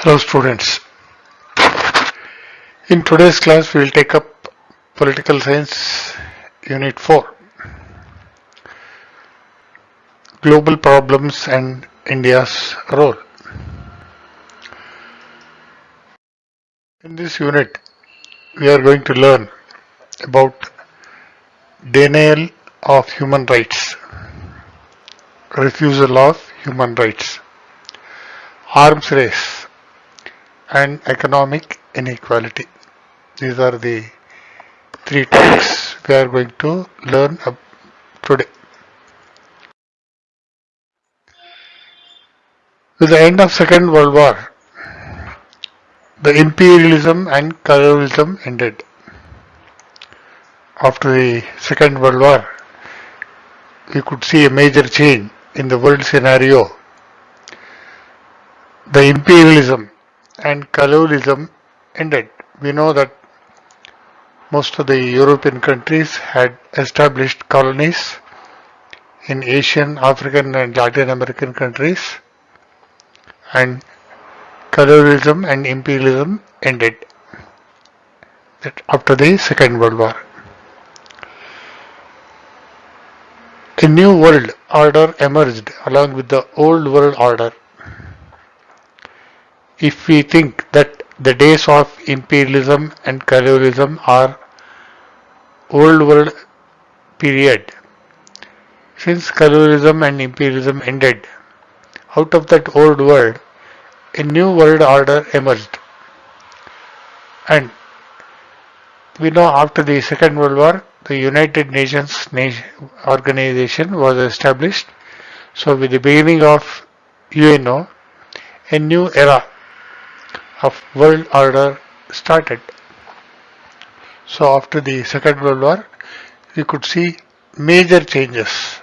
Hello students. In today's class we will take up Political Science Unit 4, Global Problems and India's Role. In this unit we are going to learn about denial of human rights, refusal of human rights, arms race and economic inequality. These are the three topics we are going to learn today. With the end of Second World War, the imperialism and colonialism ended. After the Second World War, we could see a major change in the world scenario. The imperialism and colonialism ended. We know that most of the European countries had established colonies in Asian, African and Latin American countries, and colonialism and imperialism ended after the Second World War. A new world order emerged along with the old world order. If we think that the days of imperialism and colonialism are old world period, since colonialism and imperialism ended, out of that old world, a new world order emerged. And we know after the Second World War, the United Nations organization was established. So with the beginning of UNO, a new era of world order started. So after the Second World War, we could see major changes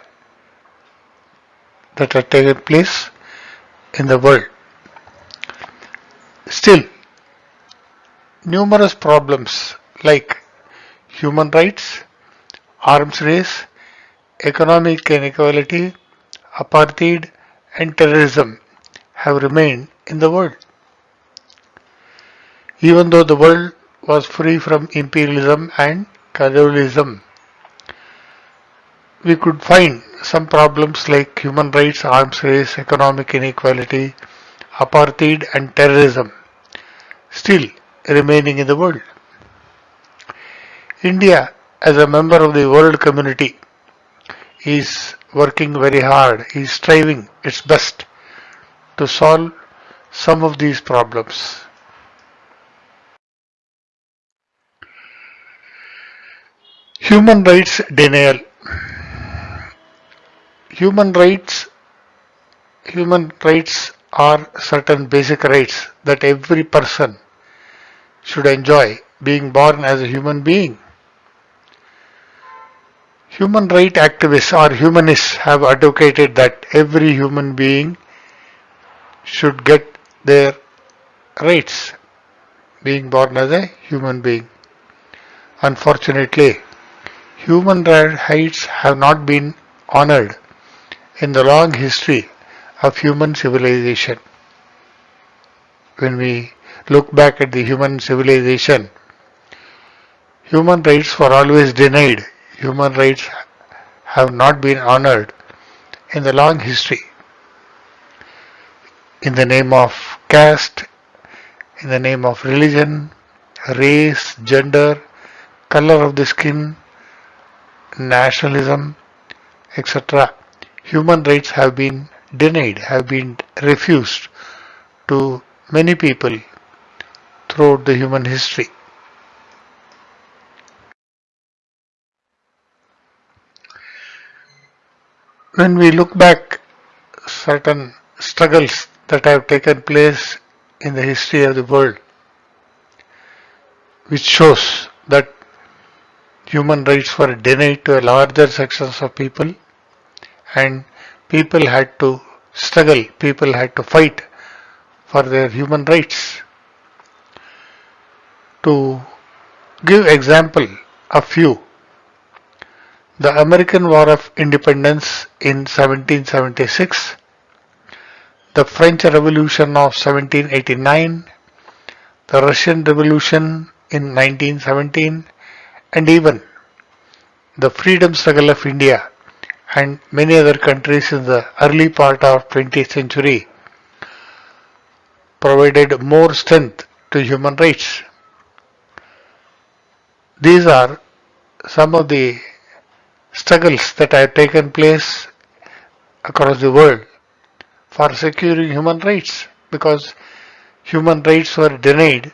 that had taken place in the world. Still, numerous problems like human rights, arms race, economic inequality, apartheid and terrorism have remained in the world. Even though the world was free from imperialism and colonialism, we could find some problems like human rights, arms race, economic inequality, apartheid and terrorism still remaining in the world. India, as a member of the world community, is working very hard, is striving its best to solve some of these problems. Human rights denial. Human rights are certain basic rights that every person should enjoy being born as a human being. Human rights activists or humanists have advocated that every human being should get their rights being born as a human being. Unfortunately, human rights have not been honored in the long history of human civilization. When we look back at the human civilization, human rights were always denied. Human rights have not been honored in the long history. In the name of caste, in the name of religion, race, gender, color of the skin, nationalism, etc., human rights have been denied, have been refused to many people throughout the human history. When we look back certain struggles that have taken place in the history of the world, which shows that human rights were denied to a larger sections of people and people had to struggle, people had to fight for their human rights. To give example a few, the American War of Independence in 1776, the French Revolution of 1789, the Russian Revolution in 1917, and even the freedom struggle of India and many other countries in the early part of 20th century provided more strength to human rights. These are some of the struggles that have taken place across the world for securing human rights, because human rights were denied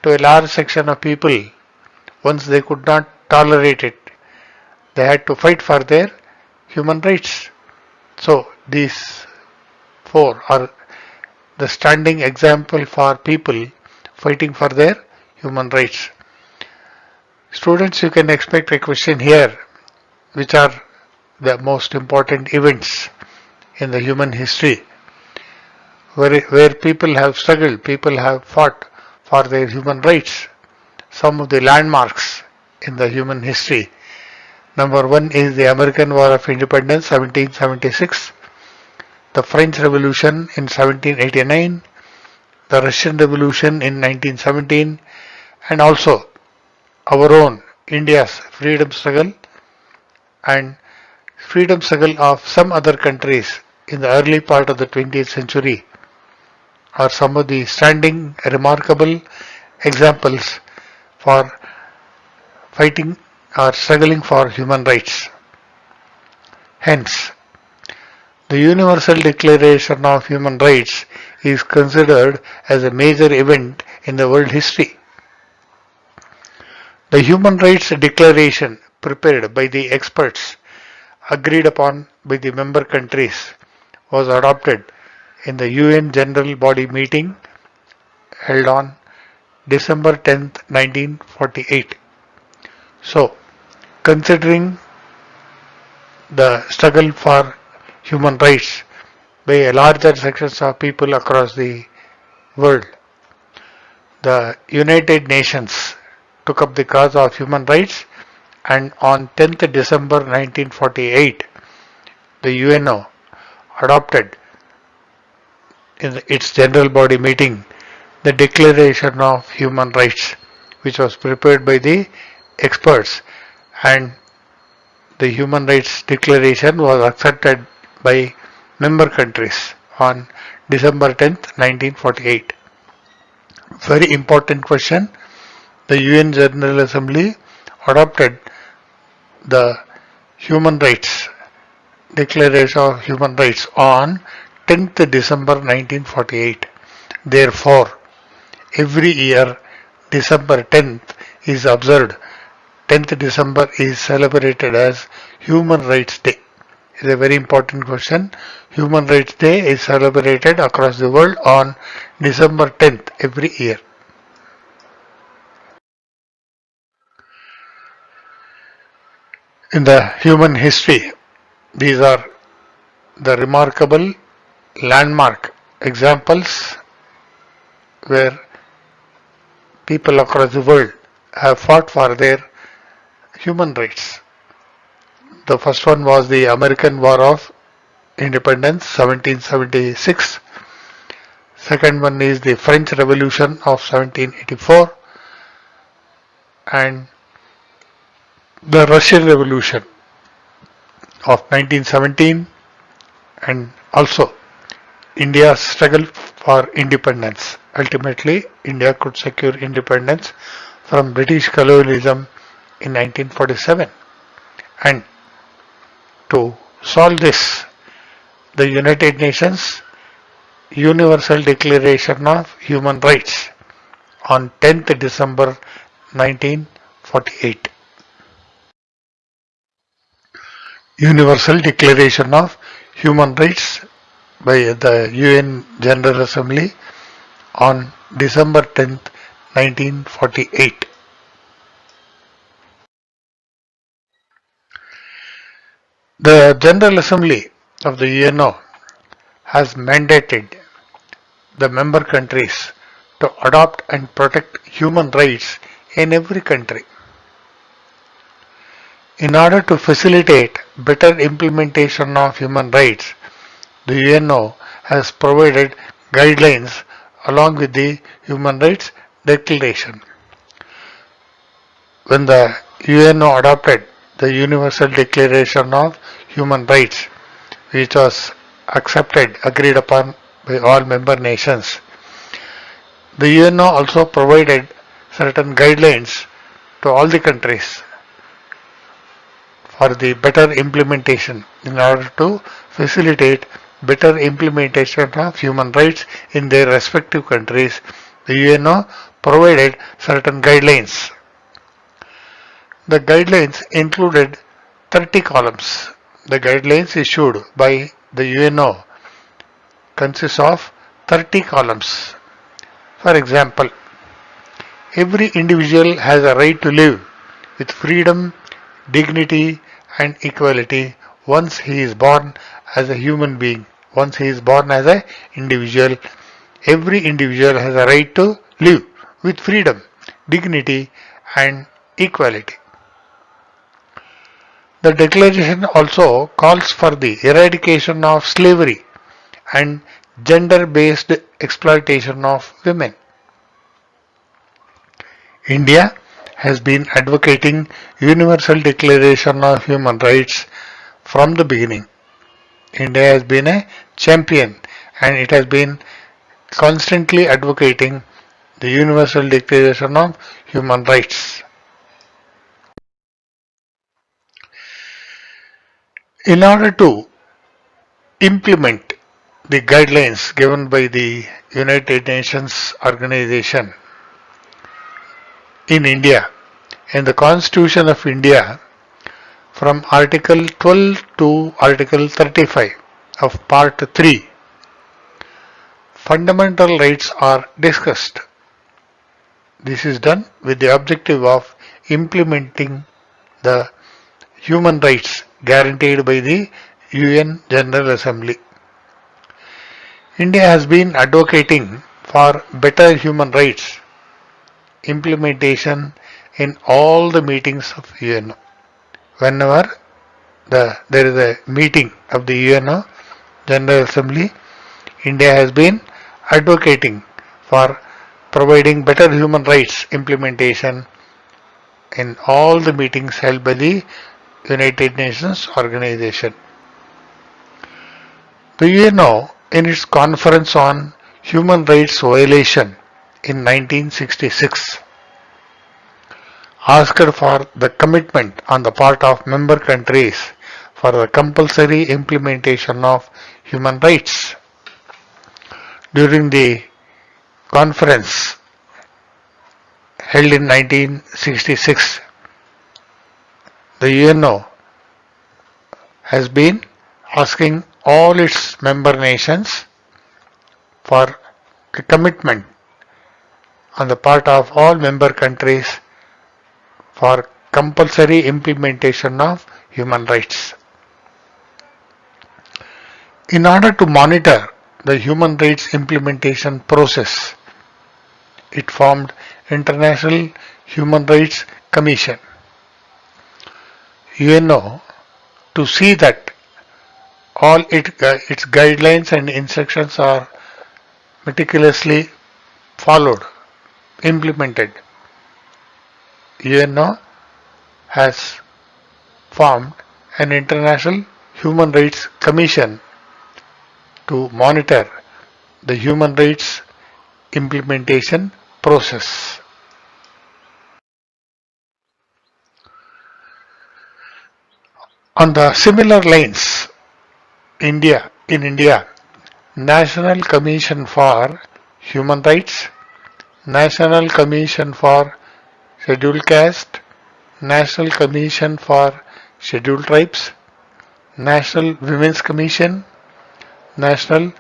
to a large section of people once they could not tolerate it. They had to fight for their human rights. So these four are the standing example for people fighting for their human rights. Students, you can expect a question here: which are the most important events in the human history where people have struggled, people have fought for their human rights? Some of the landmarks in the human history. Number one is the American War of Independence 1776, the French Revolution in 1789, the Russian Revolution in 1917, and also our own India's freedom struggle and freedom struggle of some other countries in the early part of the 20th century are some of the standing remarkable examples for fighting or struggling for human rights. Hence, the Universal Declaration of Human Rights is considered as a major event in the world history. The Human Rights Declaration, prepared by the experts, agreed upon by the member countries, was adopted in the UN General Body meeting held on December 10, 1948. So, considering the struggle for human rights by a larger sections of people across the world, the United Nations took up the cause of human rights, and on 10th December 1948, the UNO adopted in its general body meeting the Declaration of Human Rights, which was prepared by the experts, and the Human Rights Declaration was accepted by member countries on December 10th, 1948. Very important question. The UN General Assembly adopted the Human Rights Declaration of Human Rights on 10th December 1948. Therefore, every year December 10th is observed. 10th December is celebrated as Human Rights Day. It is a very important question. Human Rights Day is celebrated across the world on December 10th every year. In the human history, these are the remarkable landmark examples where people across the world have fought for their human rights. The first one was the American War of Independence 1776. Second one is the French Revolution of 1784 and the Russian Revolution of 1917, and also India's struggle for independence. Ultimately, India could secure independence from British colonialism in 1947. And to solve this, the United Nations Universal Declaration of Human Rights on 10th December 1948. Universal Declaration of Human Rights by the UN General Assembly on December 10th, 1948. The General Assembly of the UNO has mandated the member countries to adopt and protect human rights in every country. In order to facilitate better implementation of human rights, the UNO has provided guidelines along with the Human Rights Declaration. When the UNO adopted the Universal Declaration of Human Rights, which was agreed upon by all member nations, the UNO also provided certain guidelines to all the countries for the better implementation in order to facilitate better implementation of human rights in their respective countries. The UNO provided certain guidelines. The guidelines included 30 columns. The guidelines issued by the UNO consist of 30 columns. For example, every individual has a right to live with freedom, dignity and equality once he is born as a human being. Once he is born as an individual, every individual has a right to live with freedom, dignity and equality. The declaration also calls for the eradication of slavery and gender-based exploitation of women. India has been advocating Universal Declaration of Human Rights from the beginning. India has been a champion and it has been constantly advocating the Universal Declaration of Human Rights. In order to implement the guidelines given by the United Nations organization in India, in the Constitution of India, from Article 12 to Article 35 of Part 3, fundamental rights are discussed. This is done with the objective of implementing the human rights guaranteed by the UN General Assembly. India has been advocating for better human rights implementation in all the meetings of UN. Whenever there is a meeting of the UN General Assembly, India has been advocating for providing better human rights implementation in all the meetings held by the United Nations organization. The UNO, in its conference on human rights violation in 1966, asked for the commitment on the part of member countries for the compulsory implementation of human rights. During the conference held in 1966, the UNO has been asking all its member nations for a commitment on the part of all member countries for compulsory implementation of human rights. In order to monitor the human rights implementation process, it formed International Human Rights Commission, UNO, to see that all its guidelines and instructions are meticulously followed, implemented. UNO has formed an International Human Rights Commission to monitor the human rights implementation process. On the similar lines, in India, National Commission for Human Rights, National Commission for Scheduled Caste, National Commission for Scheduled Tribes, National Women's Commission, National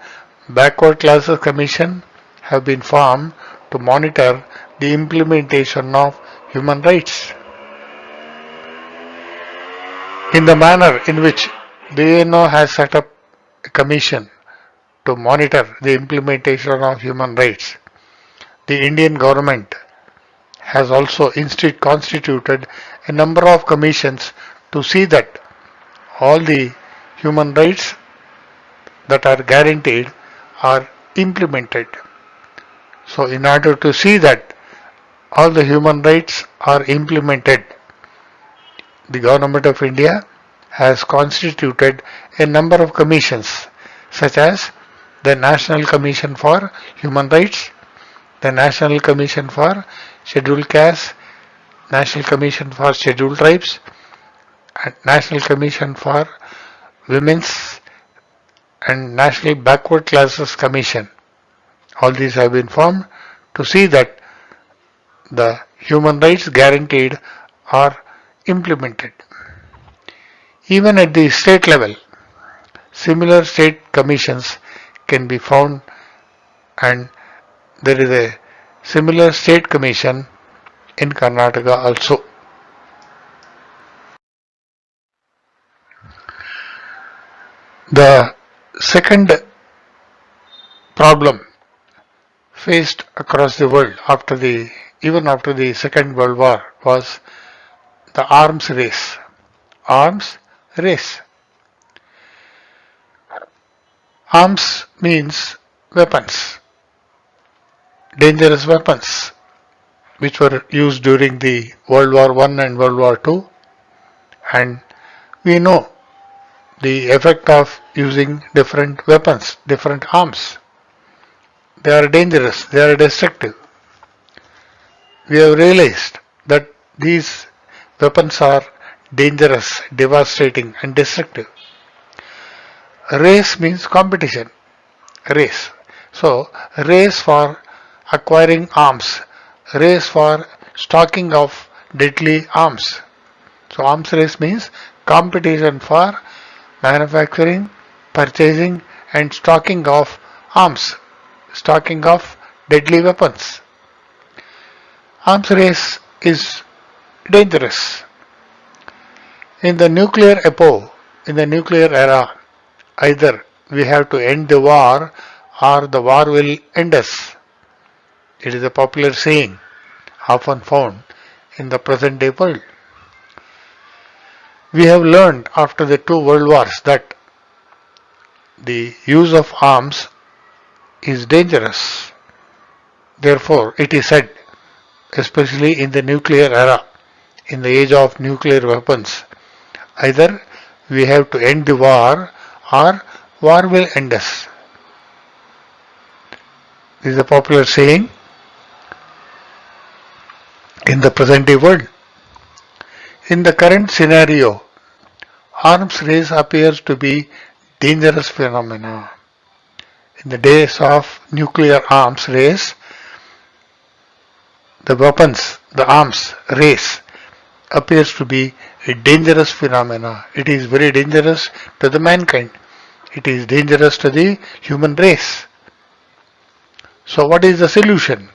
Backward Classes Commission have been formed to monitor the implementation of human rights. In the manner in which the UNO has set up a commission to monitor the implementation of human rights, the Indian government has also constituted a number of commissions to see that all the human rights that are guaranteed are implemented. So in order to see that all the human rights are implemented, the Government of India has constituted a number of commissions such as the National Commission for Human Rights, the National Commission for Scheduled Castes, National Commission for Scheduled Tribes, and National Commission for Women's and National Backward Classes Commission. All these have been formed to see that the human rights guaranteed are implemented. Even at the state level, similar state commissions can be found, and there is a similar state commission in Karnataka also. The second problem faced across the world even after the Second World War was the arms race. Arms race. Arms means weapons, dangerous weapons, which were used during the World War I and World War II, and we know the effect of using different weapons, different arms. They are dangerous, they are destructive. We have realized that these weapons are dangerous, devastating, and destructive. Race means competition. Race. So, race for acquiring arms, race for stocking of deadly arms. So, arms race means competition for manufacturing, purchasing, and stocking of arms, stocking of deadly weapons. Arms race is dangerous. In the nuclear epoch, in the nuclear era, either we have to end the war or the war will end us. It is a popular saying often found in the present day world. We have learned after the two world wars that the use of arms is dangerous. Therefore, it is said, especially in the nuclear era, in the age of nuclear weapons, either we have to end the war or war will end us. This is a popular saying in the present day world. In the current scenario, arms race appears to be dangerous phenomena. In the days of nuclear arms race, the weapons, the arms race appears to be a dangerous phenomena. It is very dangerous to the mankind. It is dangerous to the human race. So what is the solution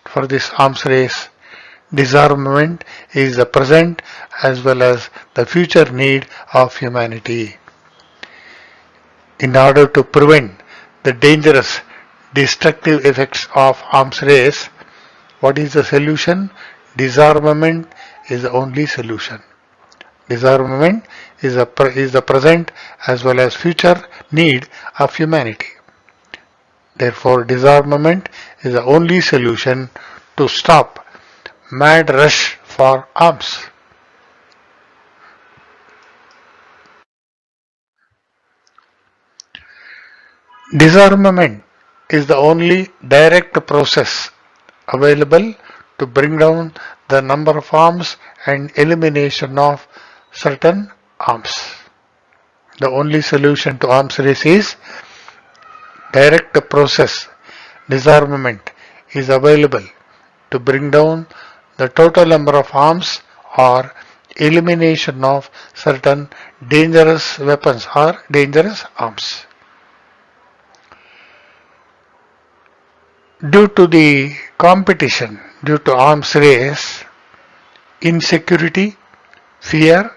for this arms race? Disarmament is the present as well as the future need of humanity. In order to prevent the dangerous, destructive effects of arms race, what is the solution? Disarmament is the only solution. Disarmament is the present as well as future need of humanity. Therefore, disarmament is the only solution to stop mad rush for arms. Disarmament is the only direct process available to bring down the number of arms and elimination of certain arms. The only solution to arms race is direct process. Disarmament is available to bring down the total number of arms or elimination of certain dangerous weapons or dangerous arms. Due to the competition, due to arms race, insecurity, fear,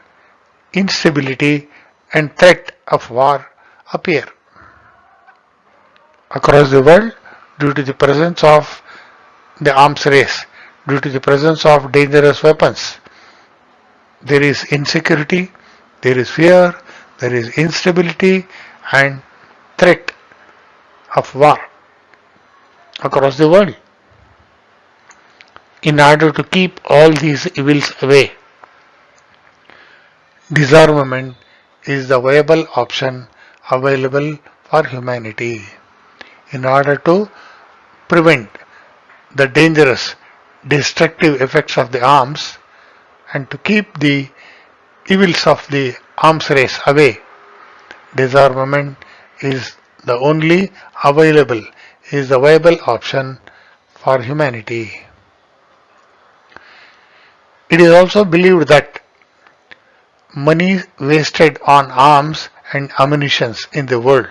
instability, and threat of war appear. Across the world, due to the presence of the arms race, due to the presence of dangerous weapons, there is insecurity, there is fear, there is instability, and threat of war across the world. In order to keep all these evils away, disarmament is the viable option available for humanity. In order to prevent the dangerous, destructive effects of the arms and to keep the evils of the arms race away, disarmament is the only available, is the viable option for humanity. It is also believed that money wasted on arms and ammunition in the world.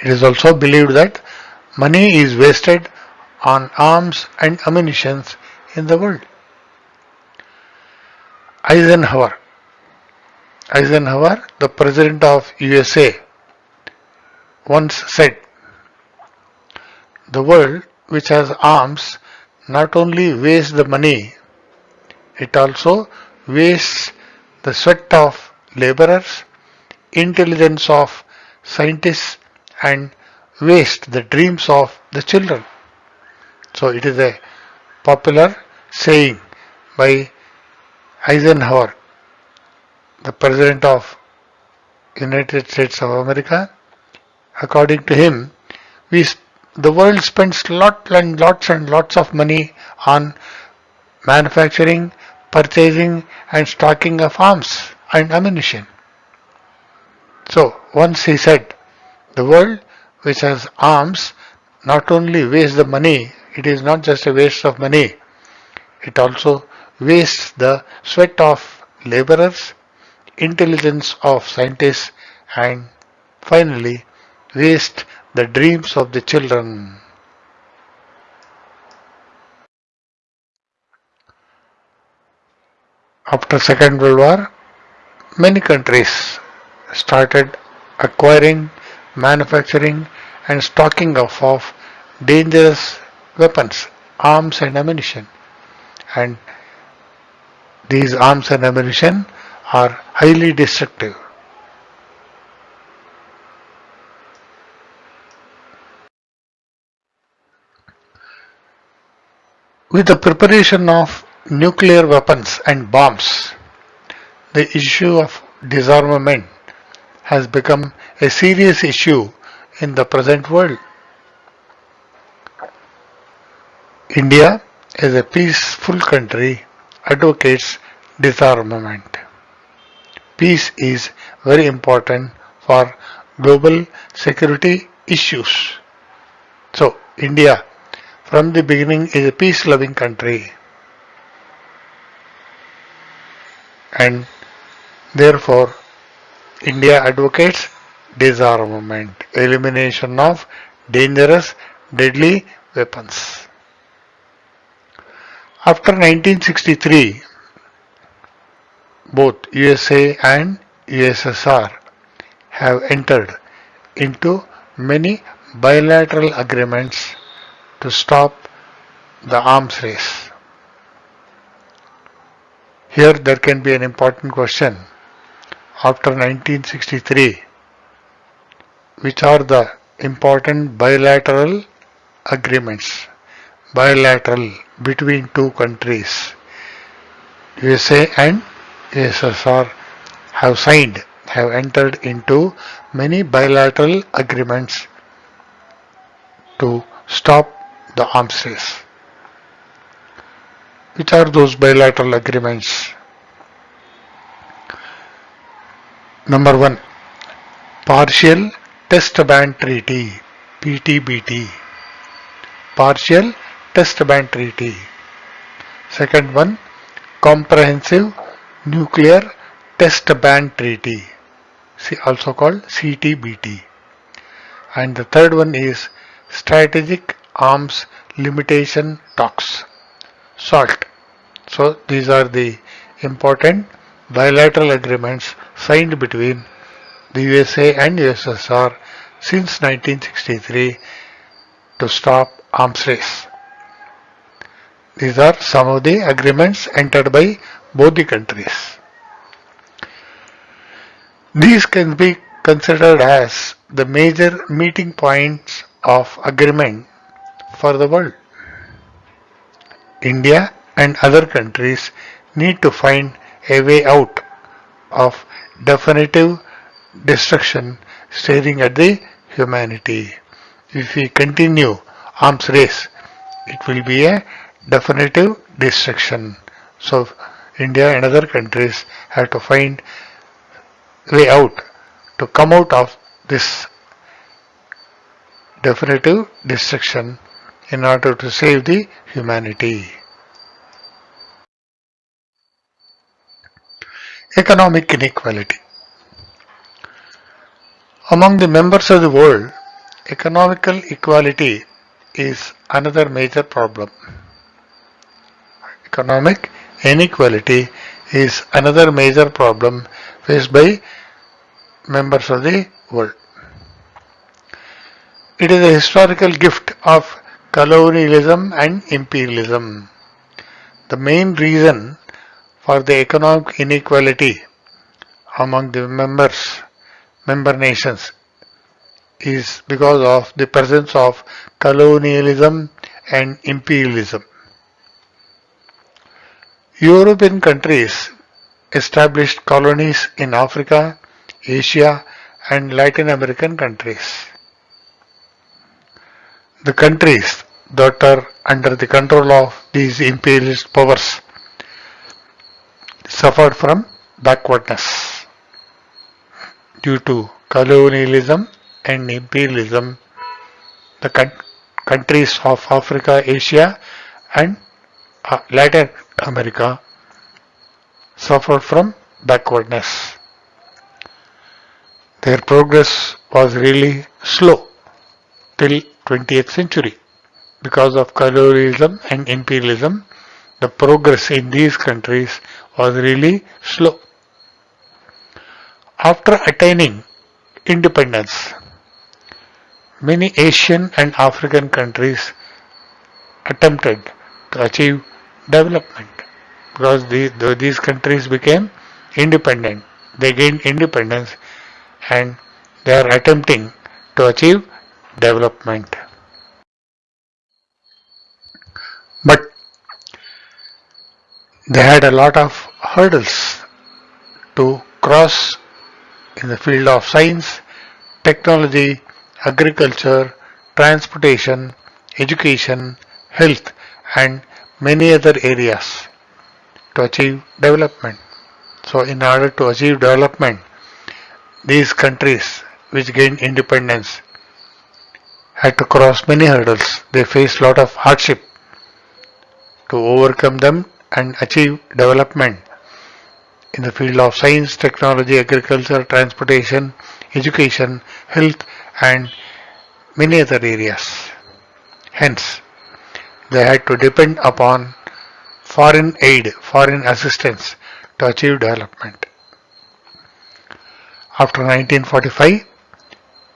It is also believed that money is wasted on arms and ammunition in the world. Eisenhower, the president of USA, once said, "The world which has arms not only wastes the money, it also wastes the sweat of laborers, intelligence of scientists, and wastes the dreams of the children." So it is a popular saying by Eisenhower, the president of United States of America. According to him, the world spends lots of money on manufacturing, purchasing and stocking of arms and ammunition. So once he said, the world which has arms not only wastes the money, it is not just a waste of money, it also wastes the sweat of laborers, intelligence of scientists, and finally waste the dreams of the children. After Second World War, many countries started acquiring, manufacturing and stocking of dangerous weapons, arms and ammunition. And these arms and ammunition are highly destructive. With the preparation of nuclear weapons and bombs, the issue of disarmament has become a serious issue in the present world. India, as a peaceful country, advocates disarmament. Peace is very important for global security issues. So, India from the beginning is a peace-loving country, and therefore India advocates disarmament, elimination of dangerous, deadly weapons. After 1963, both USA and USSR have entered into many bilateral agreements to stop the arms race. Here there can be an important question. After 1963, which are the important bilateral agreements? Bilateral between two countries. USA and USSR have entered into many bilateral agreements to stop the arms race. Which are those bilateral agreements? Number 1, Partial Test Ban Treaty, PTBT. Partial Test Ban Treaty. Second one, Comprehensive Nuclear Test Ban Treaty, also called CTBT. And the third one is Strategic Arms Limitation Talks, SALT. So these are the important bilateral agreements signed between the USA and USSR since 1963 to stop arms race. These are some of the agreements entered by both the countries. These can be considered as the major meeting points of agreement for the world. India and other countries need to find a way out of definitive destruction staring at the humanity. If we continue arms race, it will be a definitive destruction. So India and other countries have to find way out to come out of this definitive destruction in order to save the humanity. Economic inequality. Among the members of the world, economical equality is another major problem. Economic inequality is another major problem faced by members of the world. It is a historical gift of colonialism and imperialism. The main reason for the economic inequality among the member nations is because of the presence of colonialism and imperialism. European countries established colonies in Africa, Asia, and Latin American countries. The countries that are under the control of these imperialist powers suffered from backwardness due to colonialism and imperialism. The countries of Africa, Asia, and Latin America suffered from backwardness. Their progress was really slow till 20th century. Because of colonialism and imperialism, the progress in these countries was really slow. After attaining independence, many Asian and African countries attempted to achieve development because these countries became independent. They gained independence and they are attempting to achieve development. But they had a lot of hurdles to cross in the field of science, technology, agriculture, transportation, education, health, and many other areas to achieve development. So, in order to achieve development, these countries which gained independence had to cross many hurdles. They faced a lot of hardship to overcome them and achieve development in the field of science, technology, agriculture, transportation, education, health, and many other areas. Hence, they had to depend upon foreign aid, foreign assistance to achieve development. After 1945,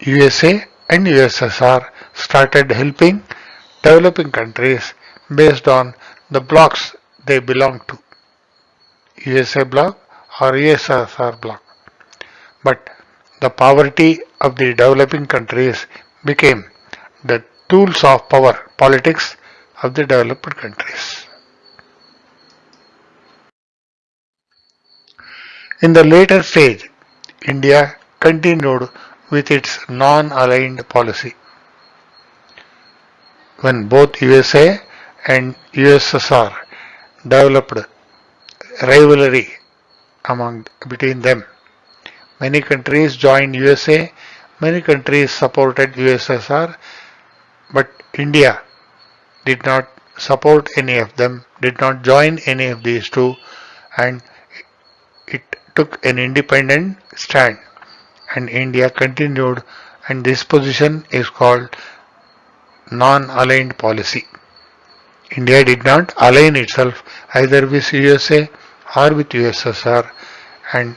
USA and USSR started helping developing countries based on the blocks they belonged to, USA bloc or USSR bloc. But the poverty of the developing countries became the tools of power politics of the developed countries. In the later stage, India continued with its non-aligned policy. When both USA and USSR developed rivalry between them, many countries joined USA, many countries supported USSR, but India did not support any of them, did not join any of these two, and it took an independent stand. And India continued, and this position is called non-aligned policy. India did not align itself either with USA or with USSR, and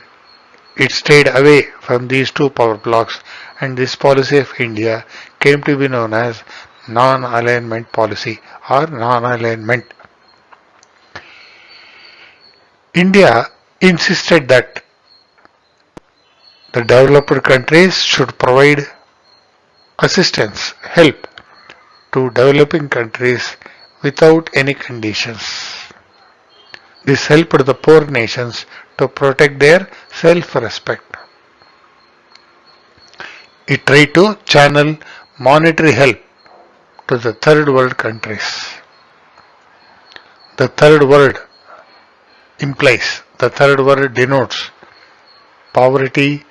it stayed away from these two power blocks, and this policy of India came to be known as non-alignment policy or non-alignment. India insisted that the developed countries should provide assistance, help to developing countries without any conditions. This helped the poor nations to protect their self-respect. It tried to channel monetary help to the third world countries. The third world the third world denotes poverty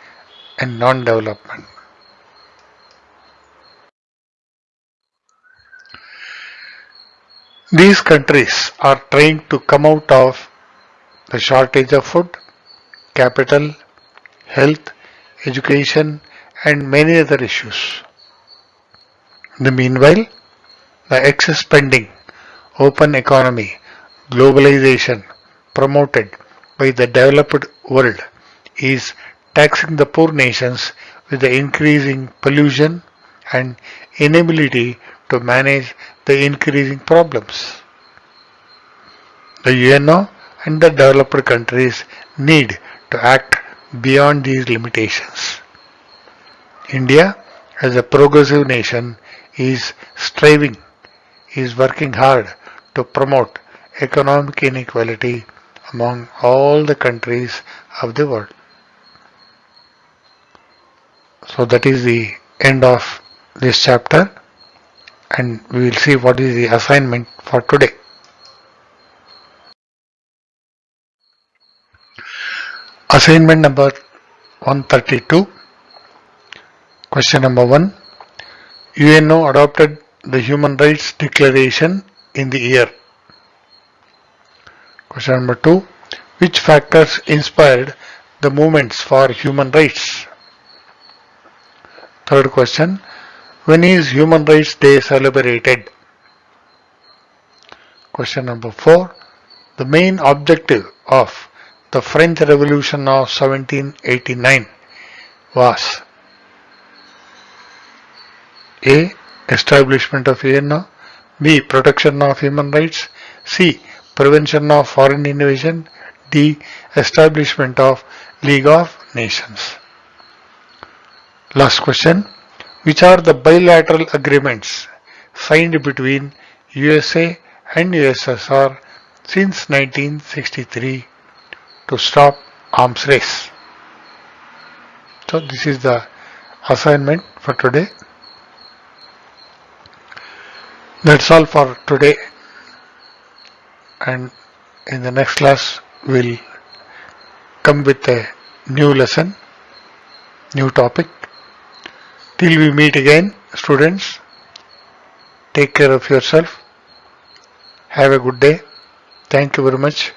and non-development. These countries are trying to come out of the shortage of food, capital, health, education, and many other issues. In the meanwhile, the excess spending, open economy, globalization promoted by the developed world is taxing the poor nations with the increasing pollution and inability to manage the increasing problems. The UNO and the developed countries need to act beyond these limitations. India, as a progressive nation, is striving, is working hard to promote economic inequality among all the countries of the world. So that is the end of this chapter, and we will see what is the assignment for today. Assignment number 132. Question number 1. UNO adopted the Human Rights Declaration in the year. Question number 2. Which factors inspired the movements for human rights? Third question. When is Human Rights Day celebrated? Question number 4. The main objective of the French Revolution of 1789 was A. Establishment of UNO, B. Protection of human rights, C. Prevention of foreign invasion, D. Establishment of League of Nations. Last question. Which are the bilateral agreements signed between USA and USSR since 1963 to stop arms race? So this is the assignment for today. That's all for today, and in the next class we'll come with a new lesson, new topic. Till we meet again, students, take care of yourself. Have a good day. Thank you very much.